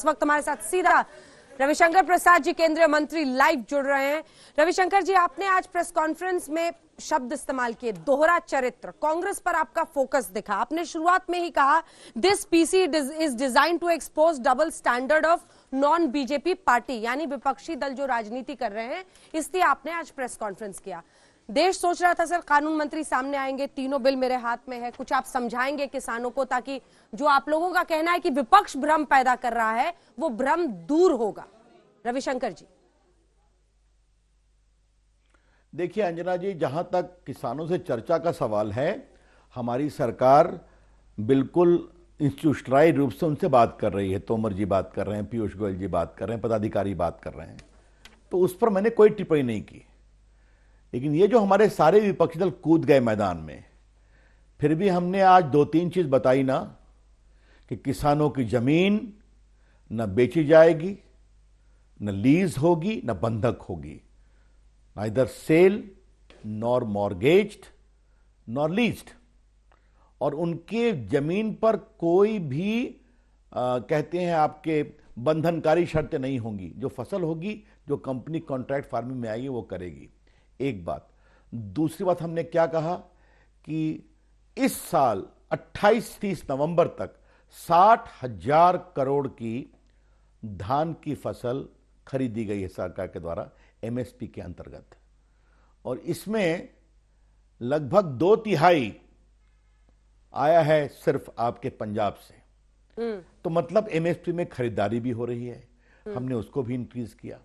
इस वक्त हमारे साथ सीधा रविशंकर प्रसाद जी केंद्रीय मंत्री लाइव जुड़ रहे हैं। रविशंकर जी, आपने आज प्रेस कॉन्फ्रेंस में शब्द इस्तेमाल किए, दोहरा चरित्र। कांग्रेस पर आपका फोकस दिखा। आपने शुरुआत में ही कहा this PC is design to expose double standard of non BJP party, यानी विपक्षी दल जो राजनीति कर रहे हैं, इसलिए आपने आज प्रेस कॉन्फ्रेंस किया। देश सोच रहा था सर कानून मंत्री सामने आएंगे, तीनों बिल मेरे हाथ में है, कुछ आप समझाएंगे किसानों को, ताकि जो आप लोगों का कहना है कि विपक्ष भ्रम पैदा कर रहा है वो भ्रम दूर होगा। रविशंकर जी। देखिए अंजना जी, जहां तक किसानों से चर्चा का सवाल है, हमारी सरकार बिल्कुल इंस्टीट्यूशनलाइज्ड रूप से उनसे बात कर रही है। तोमर जी बात कर रहे हैं, पीयूष गोयल जी बात कर रहे हैं, पदाधिकारी बात कर रहे हैं, तो उस पर मैंने कोई टिप्पणी नहीं की। लेकिन ये जो हमारे सारे विपक्षी दल कूद गए मैदान में, फिर भी हमने आज दो तीन चीज बताई ना, कि किसानों की जमीन न बेची जाएगी, न लीज होगी, न बंधक होगी, neither sell nor mortgaged nor leased, और उनके जमीन पर कोई भी कहते हैं आपके बंधनकारी शर्तें नहीं होंगी। जो फसल होगी, जो कंपनी कॉन्ट्रैक्ट फार्मिंग में आएगी वो करेगी। एक बात। दूसरी बात, हमने क्या कहा कि इस साल 28-30 नवंबर तक 60,000 करोड़ की धान की फसल खरीदी गई है सरकार के द्वारा एमएसपी के अंतर्गत, और इसमें लगभग 2/3 आया है सिर्फ आपके पंजाब से। तो मतलब एमएसपी में खरीदारी भी हो रही है, हमने उसको भी इंक्रीज किया।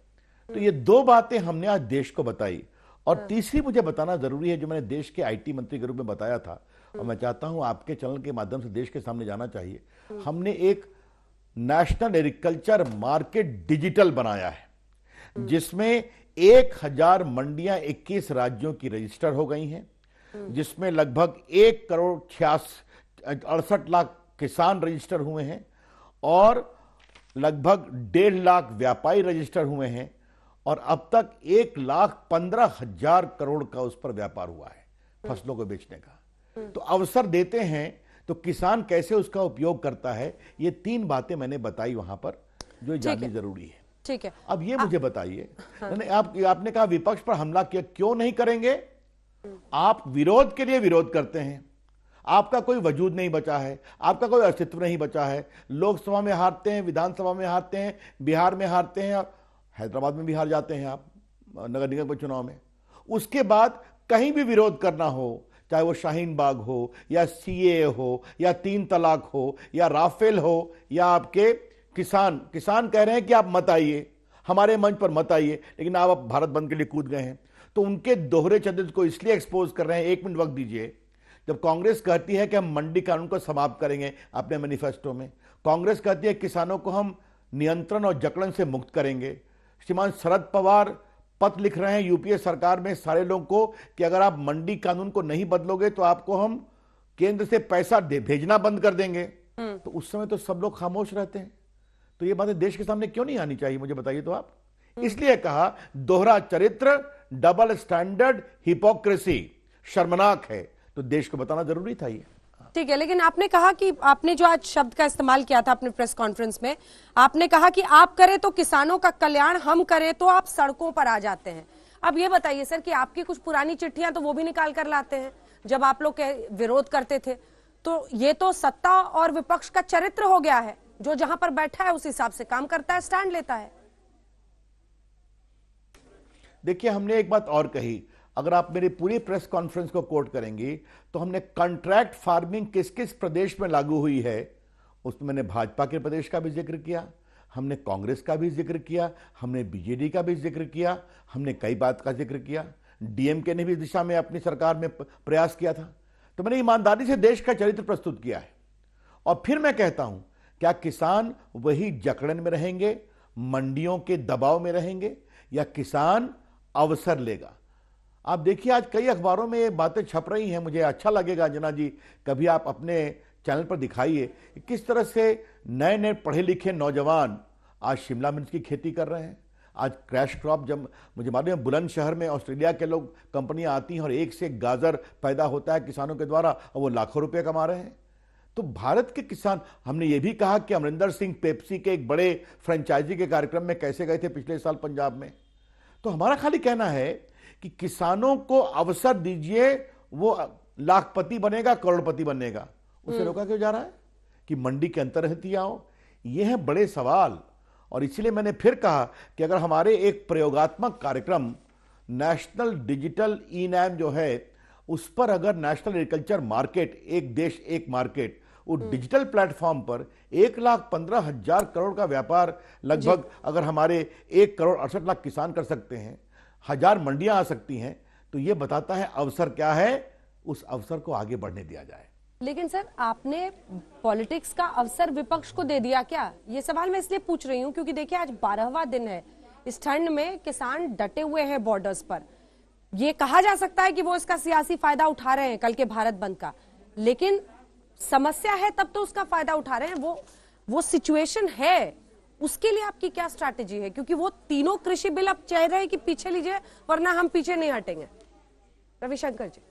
तो ये दो बातें हमने आज देश को बताई। और तीसरी मुझे बताना जरूरी है, जो मैंने देश के आईटी मंत्री के रूप में बताया था, और मैं चाहता हूं आपके चैनल के माध्यम से देश के सामने जाना चाहिए। हमने एक नेशनल एग्रीकल्चर मार्केट डिजिटल बनाया है, जिसमें 1000 मंडियां 21 राज्यों की रजिस्टर हो गई हैं, जिसमें लगभग 1,68 लाख किसान रजिस्टर हुए हैं, और लगभग 1.5 लाख व्यापारी रजिस्टर हुए हैं, और अब तक 1,15,000 करोड़ का उस पर व्यापार हुआ है फसलों को बेचने का। तो अवसर देते हैं तो किसान कैसे उसका उपयोग करता है, ये 3 बातें मैंने बताई वहां पर, जो जाननी जरूरी है। ठीक है, अब ये मुझे बताइए, आपने कहा विपक्ष पर हमला किया, क्यों नहीं करेंगे? आप विरोध के लिए विरोध करते हैं, आपका कोई वजूद नहीं बचा है, आपका कोई अस्तित्व नहीं बचा है। लोकसभा में हारते हैं, विधानसभा में हारते हैं, बिहार में हारते हैं, और हैदराबाद में भी हार जाते हैं आप नगर निगम के चुनाव में। उसके बाद कहीं भी विरोध करना हो, चाहे वो शाहीन बाग हो, या सीए हो, या 3 तलाक हो, या राफेल हो, या आपके किसान कह रहे हैं कि आप मत आइए, हमारे मंच पर मत आइए, लेकिन आप भारत बंद के लिए कूद गए हैं। तो उनके दोहरे चरित्र को इसलिए एक्सपोज कर रहे हैं। 1 मिनट वक्त दीजिए। जब कांग्रेस कहती है कि हम मंडी कानून को समाप्त करेंगे अपने मैनिफेस्टो में, कांग्रेस कहती है किसानों को हम नियंत्रण और जकड़न से मुक्त करेंगे। श्रीमान शरद पवार पत्र लिख रहे हैं यूपीए सरकार में सारे लोगों को कि अगर आप मंडी कानून को नहीं बदलोगे तो आपको हम केंद्र से पैसा भेजना बंद कर देंगे। तो उस समय तो सब लोग खामोश रहते हैं। तो ये बातें देश के सामने क्यों नहीं आनी चाहिए, मुझे बताइए तो आप। इसलिए कहा दोहरा चरित्र, डबल स्टैंडर्ड, हिपोक्रेसी शर्मनाक है, तो देश को बताना जरूरी था ये। ठीक है, लेकिन आपने कहा कि आपने जो आज शब्द का इस्तेमाल किया था अपने प्रेस कॉन्फ्रेंस में, आपने कहा कि आप करें तो किसानों का कल्याण, हम करें तो आप सड़कों पर आ जाते हैं। अब ये बताइए सर कि आपकी कुछ पुरानी चिट्ठियां तो वो भी निकाल कर लाते हैं जब आप लोग विरोध करते थे। तो ये तो सत्ता और विपक्ष का चरित्र हो गया है, जो जहां पर बैठा है उस हिसाब से काम करता है, स्टैंड लेता है। देखिए, हमने एक बात और कही, अगर आप मेरी पूरी प्रेस कॉन्फ्रेंस को कोट करेंगी तो हमने कॉन्ट्रैक्ट फार्मिंग किस किस प्रदेश में लागू हुई है, उसमें मैंने भाजपा के प्रदेश का भी जिक्र किया, हमने कांग्रेस का भी जिक्र किया, हमने बीजेडी का भी जिक्र किया, हमने कई बात का जिक्र किया। डीएमके ने भी इस दिशा में अपनी सरकार में प्रयास किया था। तो मैंने ईमानदारी से देश का चरित्र प्रस्तुत किया है। और फिर मैं कहता हूं, क्या किसान वही जकड़न में रहेंगे, मंडियों के दबाव में रहेंगे, या किसान अवसर लेगा? आप देखिए, आज कई अखबारों में ये बातें छप रही हैं। मुझे अच्छा लगेगा अंजना जी, कभी आप अपने चैनल पर दिखाइए किस तरह से नए नए पढ़े लिखे नौजवान आज शिमला मिर्च की खेती कर रहे हैं। आज क्रैश क्रॉप, जब मुझे मालूम है बुलंदशहर में ऑस्ट्रेलिया के लोग कंपनियां आती हैं और एक से एक गाजर पैदा होता है किसानों के द्वारा, और वो लाखों रुपए कमा रहे हैं। तो भारत के किसान, हमने ये भी कहा कि अमरिंदर सिंह पेप्सी के एक बड़े फ्रेंचाइजी के कार्यक्रम में कैसे गए थे पिछले साल पंजाब में। तो हमारा खाली कहना है कि किसानों को अवसर दीजिए, वो लाखपति बनेगा, करोड़पति बनेगा, उसे रोका क्यों जा रहा है कि मंडी के अंतर्हती आओ? ये है बड़े सवाल। और इसलिए मैंने फिर कहा कि अगर हमारे एक प्रयोगात्मक कार्यक्रम नेशनल डिजिटल ई नैम जो है, उस पर अगर नेशनल एग्रीकल्चर मार्केट, एक देश एक मार्केट, वो डिजिटल प्लेटफॉर्म पर 1,15,000 करोड़ का व्यापार लगभग अगर हमारे 1,68,00,000 किसान कर सकते हैं, 1000 मंडियां आ सकती हैं, तो ये बताता है अवसर क्या है, उस अवसर को आगे बढ़ने दिया जाए। लेकिन सर, आपने पॉलिटिक्स का अवसर विपक्ष को दे दिया क्या? ये सवाल मैं इसलिए पूछ रही हूँ क्योंकि देखिए आज 12वां दिन है, इस ठंड में किसान डटे हुए हैं बॉर्डर्स पर। ये कहा जा सकता है कि वो इसका सियासी फायदा उठा रहे हैं कल के भारत बंद का, लेकिन समस्या है तब तो उसका फायदा उठा रहे हैं। वो सिचुएशन है, उसके लिए आपकी क्या स्ट्रैटेजी है? क्योंकि वो तीनों कृषि बिल अब चाह रहे हैं कि पीछे लीजिए वरना हम पीछे नहीं हटेंगे। रविशंकर जी,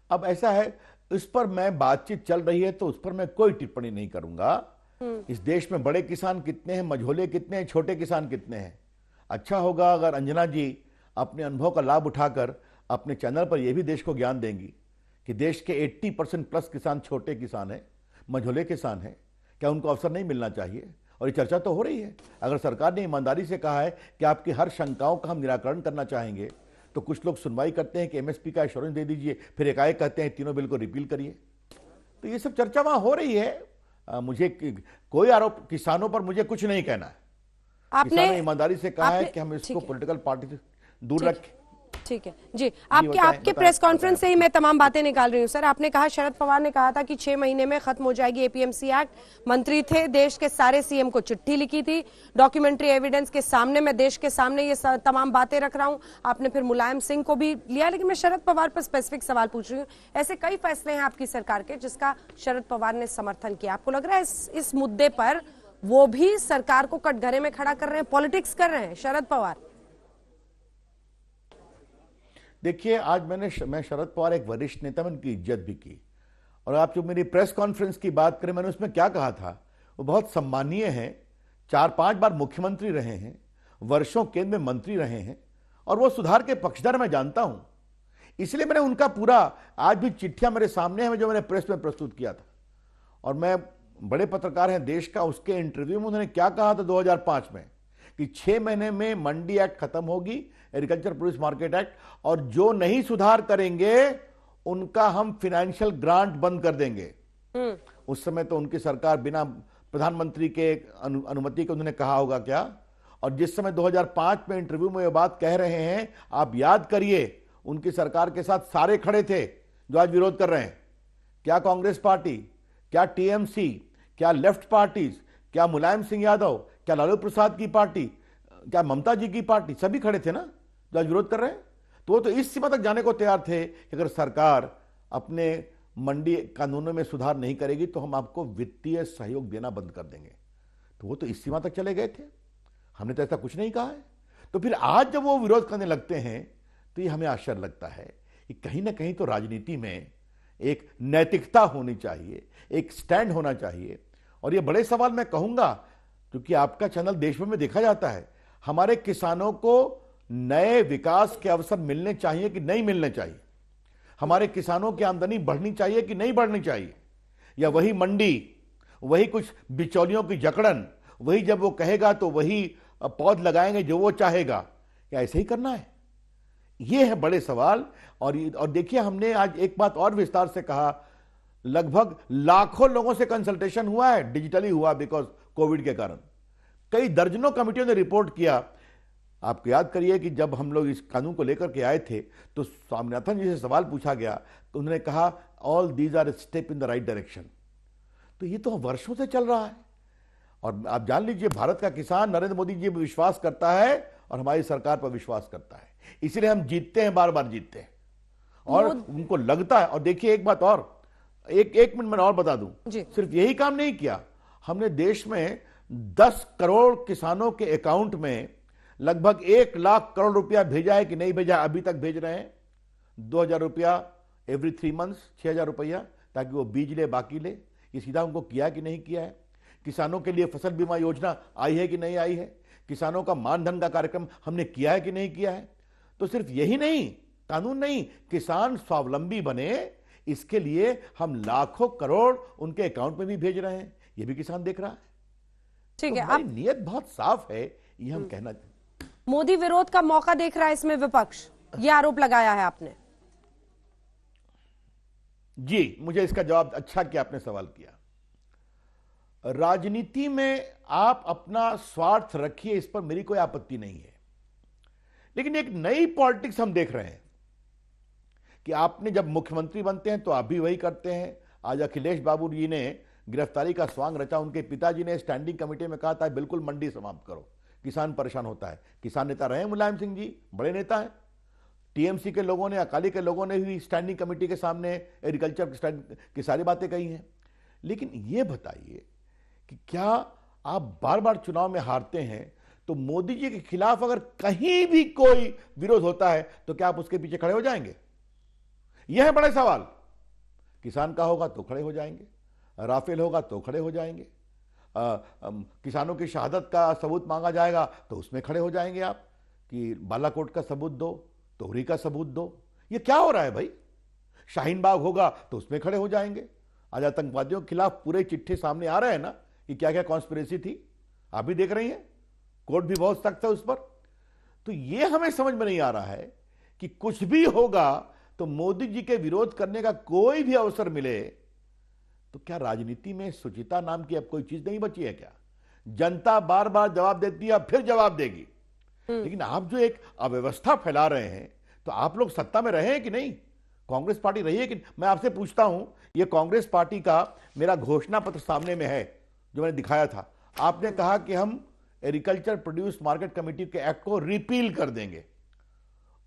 अब ऐसा है, इस पर मैं बातचीत चल रही है तो उस पर मैं कोई टिप्पणी नहीं करूंगा। इस देश में बड़े किसान कितने हैं, मझोले कितने हैं, छोटे किसान कितने हैं। अच्छा होगा अगर अंजना जी अपने अनुभव का लाभ उठाकर अपने चैनल पर यह भी देश को ज्ञान देंगी कि देश के 80% प्लस किसान छोटे किसान हैं, मझोले किसान हैं। क्या उनको अवसर नहीं मिलना चाहिए? और ये चर्चा तो हो रही है। अगर सरकार ने ईमानदारी से कहा है कि आपकी हर शंकाओं का हम निराकरण करना चाहेंगे, तो कुछ लोग सुनवाई करते हैं कि एमएसपी का एश्योरेंस दे दीजिए, फिर एकाएक कहते हैं तीनों बिल को रिपील करिए। तो ये सब चर्चा वहां हो रही है। मुझे कोई आरोप किसानों पर मुझे कुछ नहीं कहना है। किसानों ने ईमानदारी से कहा है कि हम इसको पॉलिटिकल पार्टी से दूर रखें। ठीक है जी, आपके प्रेस कॉन्फ्रेंस से ही मैं तमाम बातें निकाल रही हूँ। सर, आपने कहा, शरद पवार ने कहा था कि 6 महीने में खत्म हो जाएगी एपीएमसी एक्ट। मंत्री थे, देश के सारे सीएम को चिट्ठी लिखी थी, डॉक्यूमेंट्री एविडेंस के सामने, मैं देश के सामने ये तमाम बातें रख रहा हूँ। आपने फिर मुलायम सिंह को भी लिया, लेकिन मैं शरद पवार पर स्पेसिफिक सवाल पूछ रही हूँ। ऐसे कई फैसले हैं आपकी सरकार के जिसका शरद पवार ने समर्थन किया। आपको लग रहा है इस मुद्दे पर वो भी सरकार को कटघरे में खड़ा कर रहे हैं, पॉलिटिक्स कर रहे हैं शरद पवार? देखिए, आज मैं शरद पवार एक वरिष्ठ नेता, मैंने उनकी इज्जत भी की। और आप जो मेरी प्रेस कॉन्फ्रेंस की बात करें, मैंने उसमें क्या कहा था, वो बहुत सम्मानीय हैं। 4-5 बार मुख्यमंत्री रहे हैं, वर्षों केंद्र में मंत्री रहे हैं, और वो सुधार के पक्षधर मैं जानता हूं। इसलिए मैंने उनका पूरा, आज भी चिट्ठियां मेरे सामने हैं जो मैंने प्रेस में प्रस्तुत किया था। और मैं, बड़े पत्रकार हैं देश का, उसके इंटरव्यू में उन्होंने क्या कहा था 2005 में कि 6 महीने में मंडी एक्ट खत्म होगी, एग्रीकल्चर प्रोड्यूस मार्केट एक्ट, और जो नहीं सुधार करेंगे उनका हम फाइनेंशियल ग्रांट बंद कर देंगे। उस समय तो उनकी सरकार बिना प्रधानमंत्री के अनुमति के उन्होंने कहा होगा क्या? और जिस समय 2005 में इंटरव्यू में ये बात कह रहे हैं, आप याद करिए, उनकी सरकार के साथ सारे खड़े थे जो आज विरोध कर रहे हैं। क्या कांग्रेस पार्टी, क्या टीएमसी, क्या लेफ्ट पार्टीज, क्या मुलायम सिंह यादव, क्या लालू प्रसाद की पार्टी, क्या ममता जी की पार्टी, सभी खड़े थे ना जो आज विरोध कर रहे हैं। तो वो तो इस सीमा तक जाने को तैयार थे कि अगर सरकार अपने मंडी कानूनों में सुधार नहीं करेगी तो हम आपको वित्तीय सहयोग देना बंद कर देंगे। तो वो तो इस सीमा तक चले गए थे। हमने तो ऐसा कुछ नहीं कहा है। तो फिर आज जब वो विरोध करने लगते हैं तो ये हमें आश्चर्य लगता है कि कहीं ना कहीं तो राजनीति में एक नैतिकता होनी चाहिए, एक स्टैंड होना चाहिए। और ये बड़े सवाल मैं कहूंगा, क्योंकि आपका चैनल देश भर में देखा जाता है, हमारे किसानों को नए विकास के अवसर मिलने चाहिए कि नहीं मिलने चाहिए? हमारे किसानों की आमदनी बढ़नी चाहिए कि नहीं बढ़नी चाहिए? या वही मंडी, वही कुछ बिचौलियों की जकड़न, वही जब वो कहेगा तो वही पौध लगाएंगे जो वो चाहेगा? क्या ऐसे ही करना है? ये है बड़े सवाल। और देखिए, हमने आज एक बात और विस्तार से कहा, लगभग लाखों लोगों से कंसल्टेशन हुआ है, डिजिटली हुआ, बिकॉज कोविड के कारण। कई दर्जनों कमिटियों ने रिपोर्ट किया। आपको याद करिए कि जब हम लोग इस कानून को लेकर के आए थे तो स्वामीनाथन जी से सवाल पूछा गया तो उन्होंने कहा all these are step in the right direction. तो ये तो वर्षों से चल रहा है। और आप जान लीजिए, भारत का किसान नरेंद्र मोदी जी पर विश्वास करता है और हमारी सरकार पर विश्वास करता है। इसलिए हम जीतते हैं, बार बार जीतते हैं। और उनको लगता है। और देखिए, एक बात और, एक मिनट में और बता दूं, सिर्फ यही काम नहीं किया हमने। देश में 10 करोड़ किसानों के अकाउंट में लगभग 1 लाख करोड़ रुपया भेजा है कि नहीं भेजा? अभी तक भेज रहे हैं 2,000 रुपया एवरी 3 मंथ्स, 6,000 रुपया ताकि वो बीज ले बाकी ले, ये सीधा उनको किया कि नहीं किया है? किसानों के लिए फसल बीमा योजना आई है कि नहीं आई है? किसानों का मानधन का कार्यक्रम हमने किया है कि नहीं किया है? तो सिर्फ यही नहीं, कानून नहीं, किसान स्वावलंबी बने, इसके लिए हम लाखों करोड़ उनके अकाउंट में भी भेज रहे हैं, ये भी किसान देख रहा है। ठीक तो है, हमारी अब नियत बहुत साफ है, ये हम कहना चाहते। मोदी विरोध का मौका देख रहा है इसमें विपक्ष, ये आरोप लगाया है आपने। जी, मुझे इसका जवाब अच्छा कि आपने सवाल किया। राजनीति में आप अपना स्वार्थ रखिए, इस पर मेरी कोई आपत्ति नहीं है, लेकिन एक नई पॉलिटिक्स हम देख रहे हैं कि आपने जब मुख्यमंत्री बनते हैं तो आप भी वही करते हैं। आज अखिलेश बाबू जी ने गिरफ्तारी का स्वांग रचा, उनके पिताजी ने स्टैंडिंग कमेटी में कहा था बिल्कुल मंडी समाप्त करो, किसान परेशान होता है। किसान नेता रहे मुलायम सिंह जी, बड़े नेता हैं। टीएमसी के लोगों ने, अकाली के लोगों ने भी स्टैंडिंग कमेटी के सामने एग्रीकल्चर की सारी बातें कही हैं। लेकिन ये बताइए कि क्या आप बार बार चुनाव में हारते हैं तो मोदी जी के खिलाफ अगर कहीं भी कोई विरोध होता है तो क्या आप उसके पीछे खड़े हो जाएंगे? यह है बड़ा सवाल। किसान का होगा तो खड़े हो जाएंगे, राफेल होगा तो खड़े हो जाएंगे, किसानों की शहादत का सबूत मांगा जाएगा तो उसमें खड़े हो जाएंगे आप, कि बालाकोट का सबूत दो, तोहरी का सबूत दो। ये क्या हो रहा है भाई? शाहीन बाग होगा तो उसमें खड़े हो जाएंगे। आज आतंकवादियों के खिलाफ पूरे चिट्ठे सामने आ रहे हैं ना कि क्या क्या कॉन्स्पिरेसी थी, आप भी देख रही हैं, कोर्ट भी बहुत सख्त है उस पर। तो ये हमें समझ में नहीं आ रहा है कि कुछ भी होगा तो मोदी जी के विरोध करने का कोई भी अवसर मिले तो क्या राजनीति में शुचिता नाम की अब कोई चीज नहीं बची है क्या? जनता बार बार जवाब देती है, फिर जवाब देगी। लेकिन आप जो एक अव्यवस्था फैला रहे हैं, तो आप लोग सत्ता में रहे हैं कि नहीं? कांग्रेस पार्टी रही है कि? मैं आपसे पूछता हूं, ये कांग्रेस पार्टी का मेरा घोषणा पत्र सामने में है जो मैंने दिखाया था। आपने कहा कि हम एग्रीकल्चर प्रोड्यूस मार्केट कमेटी के एक्ट को रिपील कर देंगे,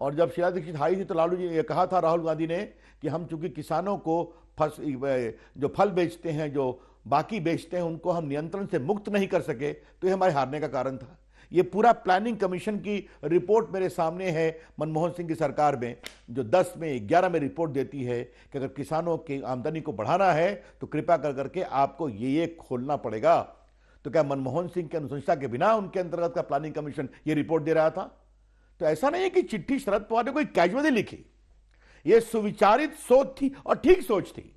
और जब शीला दीक्षित आई थी तो लालू जी ये कहा था, राहुल गांधी ने, कि हम चूंकि किसानों को जो फल बेचते हैं, जो बाकी बेचते हैं, उनको हम नियंत्रण से मुक्त नहीं कर सके, तो ये हमारे हारने का कारण था। ये पूरा प्लानिंग कमीशन की रिपोर्ट मेरे सामने है, मनमोहन सिंह की सरकार में, जो 10 में 11 में रिपोर्ट देती है कि अगर किसानों की आमदनी को बढ़ाना है तो कृपया कर करके आपको ये खोलना पड़ेगा। तो क्या मनमोहन सिंह की अनुशंसा के बिना उनके अंतर्गत का प्लानिंग कमीशन ये रिपोर्ट दे रहा था? तो ऐसा नहीं है कि चिट्ठी शरद पवार ने कोई कैजुअली लिखी, ये सुविचारित सोच थी और ठीक सोच थी।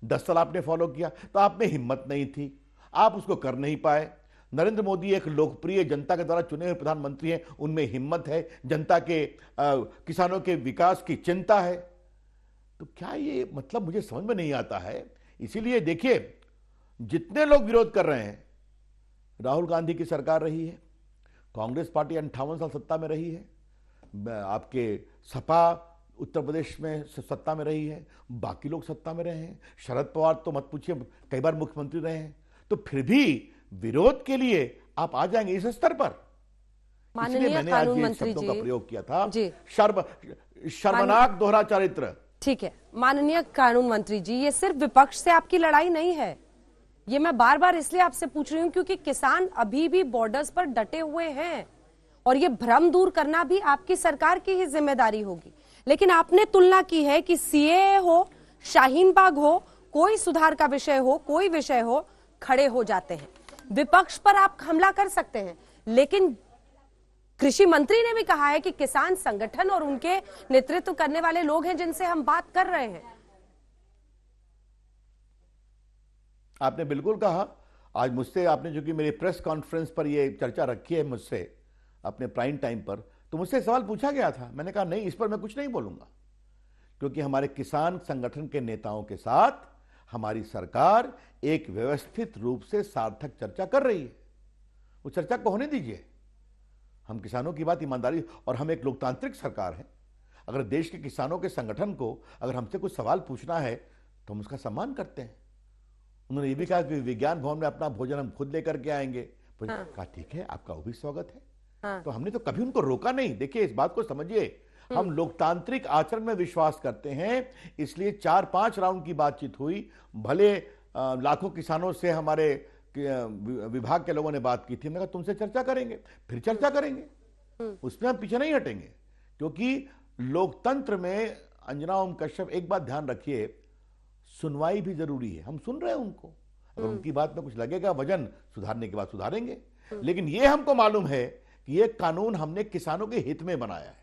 10 साल आपने फॉलो किया, तो आप में हिम्मत नहीं थी, आप उसको कर नहीं पाए। नरेंद्र मोदी एक लोकप्रिय, जनता के द्वारा चुने हुए प्रधानमंत्री हैं, उनमें हिम्मत है, जनता के किसानों के विकास की चिंता है। तो क्या ये मतलब मुझे समझ में नहीं आता है। इसीलिए देखिए, जितने लोग विरोध कर रहे हैं, राहुल गांधी की सरकार रही है, कांग्रेस पार्टी 58 साल सत्ता में रही है, आपके सपा उत्तर प्रदेश में सत्ता में रही है, बाकी लोग सत्ता में रहे हैं, शरद पवार तो मत पूछिए, कई बार मुख्यमंत्री रहे हैं। तो फिर भी विरोध के लिए आप आ जाएंगे इस स्तर पर? इसलिए मैंने आज ये शब्दों का प्रयोग किया था, शर्मनाक दोहरा चरित्र। ठीक है, माननीय कानून मंत्री जी, ये सिर्फ विपक्ष से आपकी लड़ाई नहीं है। ये मैं बार बार इसलिए आपसे पूछ रही हूं क्योंकि किसान अभी भी बॉर्डर्स पर डटे हुए हैं, और ये भ्रम दूर करना भी आपकी सरकार की ही जिम्मेदारी होगी। लेकिन आपने तुलना की है कि सीएए हो, शाहीन बाग हो, कोई सुधार का विषय हो, कोई विषय हो, खड़े हो जाते हैं। विपक्ष पर आप हमला कर सकते हैं, लेकिन कृषि मंत्री ने भी कहा है कि किसान संगठन और उनके नेतृत्व करने वाले लोग हैं जिनसे हम बात कर रहे हैं। आपने बिल्कुल कहा। आज मुझसे आपने, जो कि मेरे प्रेस कॉन्फ्रेंस पर ये चर्चा रखी है मुझसे अपने प्राइम टाइम पर, तो मुझसे सवाल पूछा गया था। मैंने कहा नहीं, इस पर मैं कुछ नहीं बोलूंगा, क्योंकि हमारे किसान संगठन के नेताओं के साथ हमारी सरकार एक व्यवस्थित रूप से सार्थक चर्चा कर रही है। वो चर्चा को होने दीजिए। हम किसानों की बात ईमानदारी, और हम एक लोकतांत्रिक सरकार है। अगर देश के किसानों के संगठन को अगर हमसे कुछ सवाल पूछना है तो हम उसका सम्मान करते हैं। उन्होंने ये भी कहा कि विज्ञान भवन में अपना भोजन हम खुद लेकर के आएंगे। कहा ठीक है, आपका वो भी स्वागत है। तो हमने तो कभी उनको रोका नहीं। देखिए, इस बात को समझिए, हम लोकतांत्रिक आचरण में विश्वास करते हैं, इसलिए 4-5 राउंड की बातचीत हुई। भले लाखों किसानों से हमारे विभाग के लोगों ने बात की थी। मैंने कहा तुमसे चर्चा करेंगे, फिर चर्चा करेंगे, उसमें हम पीछे नहीं हटेंगे। क्योंकि लोकतंत्र में, अंजना ओम कश्यप, एक बात ध्यान रखिए, सुनवाई भी जरूरी है। हम सुन रहे हैं उनको, अगर उनकी बात में कुछ लगेगा वजन सुधारने के बाद सुधारेंगे। लेकिन ये हमको मालूम है कि ये कानून हमने किसानों के हित में बनाया है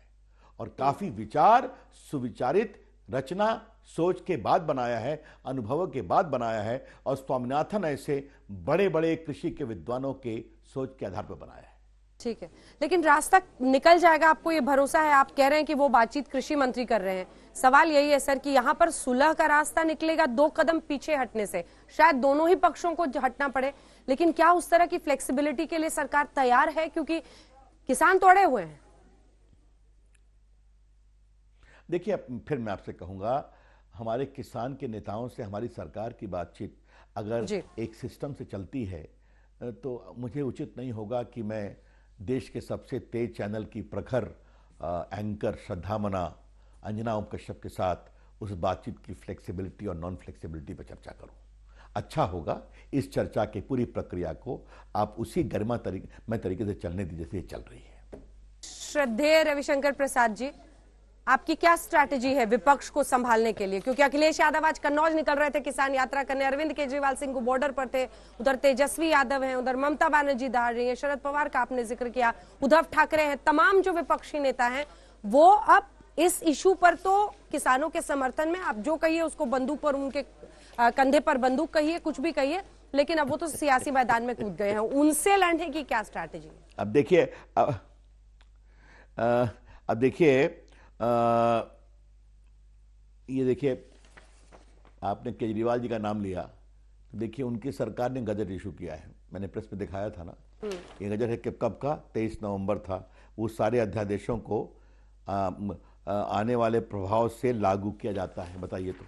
और काफी विचार सुविचारित रचना सोच के बाद बनाया है, अनुभवों के बाद बनाया है और स्वामीनाथन ऐसे बड़े बड़े कृषि के विद्वानों के सोच के आधार पर बनाया है। ठीक है, लेकिन रास्ता निकल जाएगा, आपको ये भरोसा है? आप कह रहे हैं कि वो बातचीत कृषि मंत्री कर रहे हैं। सवाल यही है सर कि यहाँ पर सुलह का रास्ता निकलेगा 2 कदम पीछे हटने से, शायद दोनों ही पक्षों को हटना पड़े, लेकिन क्या उस तरह की फ्लेक्सिबिलिटी के लिए सरकार तैयार है? क्योंकि किसान तो अड़े हुए हैं। देखिए, फिर मैं आपसे कहूंगा, हमारे किसान के नेताओं से हमारी सरकार की बातचीत अगर एक सिस्टम से चलती है तो मुझे उचित नहीं होगा कि मैं देश के सबसे तेज चैनल की प्रखर एंकर श्रद्धामना अंजना ओम कश्यप के साथ उस बातचीत की फ्लेक्सिबिलिटी और नॉन फ्लेक्सिबिलिटी पर चर्चा करूं। अच्छा होगा इस चर्चा की पूरी प्रक्रिया को आप उसी गरिमा तरीके से चलने दीजिए जैसे ये चल रही है। श्रद्धेय रविशंकर प्रसाद जी, आपकी क्या स्ट्रैटेजी है विपक्ष को संभालने के लिए? क्योंकि अखिलेश यादव आज कन्नौज निकल रहे थे किसान यात्रा करने, अरविंद केजरीवाल सिंह बॉर्डर पर थे, उधर तेजस्वी यादव हैं, उधर ममता बनर्जी दाड़ रही है, शरद पवार का आपने जिक्र किया, उद्धव ठाकरे हैं, तमाम जो विपक्षी नेता हैं वो अब इस इशू पर तो किसानों के समर्थन में, आप जो कहिए उसको बंदूक पर, उनके कंधे पर बंदूक कहिए, कुछ भी कहिए, लेकिन अब वो तो सियासी मैदान में कूद गए हैं। उनसे लड़ने की क्या स्ट्रैटेजी? अब देखिए ये देखिए, आपने केजरीवाल जी का नाम लिया, तो देखिए उनकी सरकार ने गजट इशू किया है। मैंने प्रेस में दिखाया था ना, ये गजट है कब का? 23 नवंबर था। वो सारे अध्यादेशों को आने वाले प्रभाव से लागू किया जाता है। बताइए, तो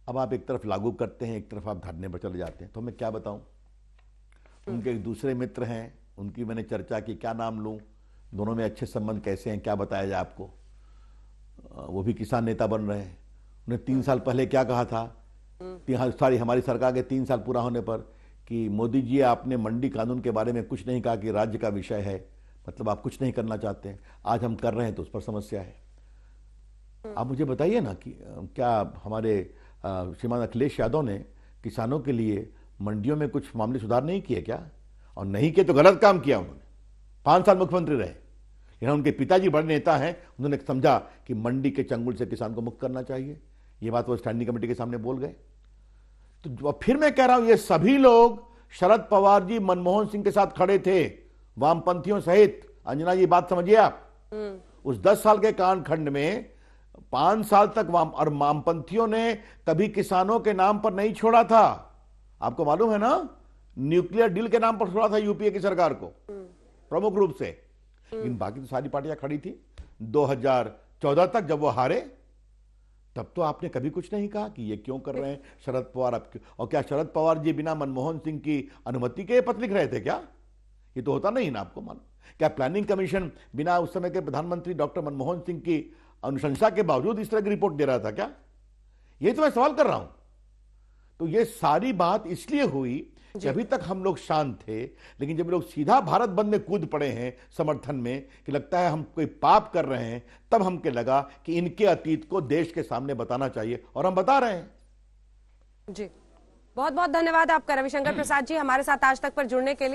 अब आप एक तरफ लागू करते हैं, एक तरफ आप धरने पर चले जाते हैं, तो मैं क्या बताऊं? उनके एक दूसरे मित्र हैं, उनकी मैंने चर्चा की, क्या नाम लूं? दोनों में अच्छे संबंध कैसे हैं, क्या बताया जाए आपको? वो भी किसान नेता बन रहे हैं। उन्हें 3 साल पहले क्या कहा था, हमारी सरकार के 3 साल पूरा होने पर, कि मोदी जी आपने मंडी कानून के बारे में कुछ नहीं कहा कि राज्य का विषय है, मतलब आप कुछ नहीं करना चाहते हैं। आज हम कर रहे हैं तो उस पर समस्या है। आप मुझे बताइए ना कि क्या हमारे श्रीमान अखिलेश यादव ने किसानों के लिए मंडियों में कुछ मामले सुधार नहीं किए क्या? और नहीं किए तो गलत काम किया उन्होंने। 5 साल मुख्यमंत्री रहे, लेकिन उनके पिताजी बड़े नेता हैं, उन्होंने समझा कि मंडी के चंगुल से किसान को मुक्त करना चाहिए। ये बात वो स्टैंडिंग कमेटी के सामने बोल गए। तो फिर मैं कह रहा हूं, ये सभी लोग शरद पवार जी मनमोहन सिंह के साथ खड़े थे, वामपंथियों सहित। अंजना जी बात समझिए आप, उस 10 साल के कालखंड में 5 साल तक वामपंथियों ने कभी किसानों के नाम पर नहीं छोड़ा था। आपको मालूम है ना, न्यूक्लियर डील के नाम पर छोड़ा था यूपीए की सरकार को प्रमुख रूप से। लेकिन बाकी तो सारी पार्टियां खड़ी थी 2014 तक। जब वो हारे तब तो आपने कभी कुछ नहीं कहा कि ये क्यों कर रहे हैं शरद पवार आपके। और क्या शरद पवार जी बिना मनमोहन सिंह की अनुमति के पत्र लिख रहे थे क्या? ये तो होता नहीं ना, आपको मालूम। क्या प्लानिंग कमीशन बिना उस समय के प्रधानमंत्री डॉक्टर मनमोहन सिंह की अनुशंसा के बावजूद इस तरह की रिपोर्ट दे रहा था क्या? ये तो मैं सवाल कर रहा हूं। तो ये सारी बात इसलिए हुई कि अभी तक हम लोग शांत थे, लेकिन जब लोग सीधा भारत बंद में कूद पड़े हैं समर्थन में कि लगता है हम कोई पाप कर रहे हैं, तब हमको लगा कि इनके अतीत को देश के सामने बताना चाहिए, और हम बता रहे हैं। जी, बहुत बहुत धन्यवाद आपका रविशंकर प्रसाद जी, हमारे साथ आज तक पर जुड़ने के लिए।